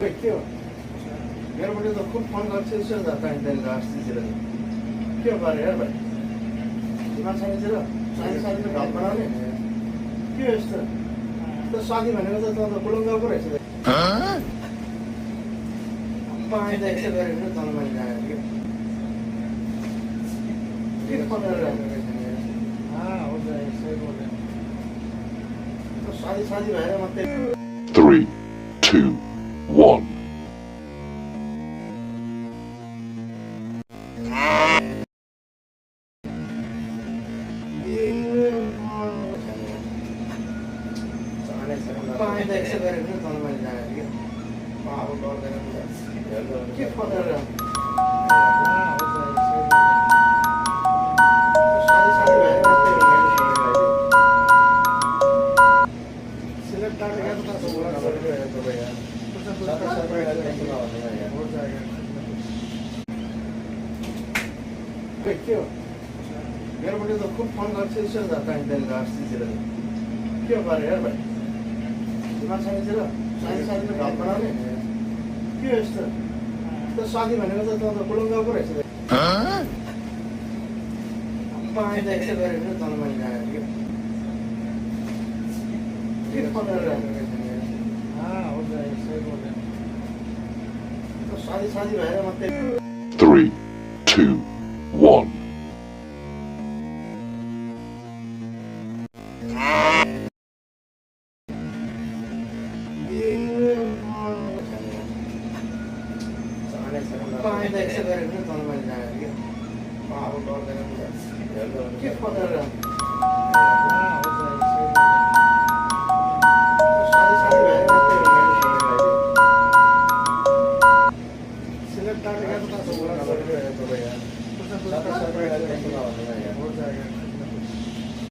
क्यों मेरे मुझे तो खूब फोन करते हैं सर जाता है इंडियन राष्ट्र से चले क्यों कर रहे हैं भाई दिमाग सारे चलो सारे में काम बनाने क्यों इस तरह तो शादी मैंने तो बुलंगा पर ऐसे पानी देखते बैठे ना तो मैं जाए फिर फोन कर रहा है हाँ हो जाए सही बोल रहे तो शादी मैंने मत 3, 2, 1. पानी देखते बैठे ना तो मैं जाए पावर और देना क्या फोन कर रहा है हाँ हो जाए सही बोल रहे सिलेक्ट कर गया तो बोला कर रहे तो भैया हो जाएगा क्यों मेरे मुझे तो खूब फोन करते हैं सर जाता है इंडियन राष्ट्र से चले क्यों कर रहे हैं भाई दिमाग सारे चलो सारे में काम बनाने क्यों इस तरह तो शादी मैंने तो बुलंगा पर ऐसे पानी देखते बैठे ना तो मैं जाए फिर फोन कर रहा है हाँ हो जाए सही बोल रहे तो शादी मैंने मत 3, 2, 1. पानी देखते बैठे ना तो मैं जाए पावर और देना क्या फोन कर रहा है हाँ हो जाए सही बोल रहे सिलेक्ट कर गया तो बोला कर रहे तो भैया हो जाएगा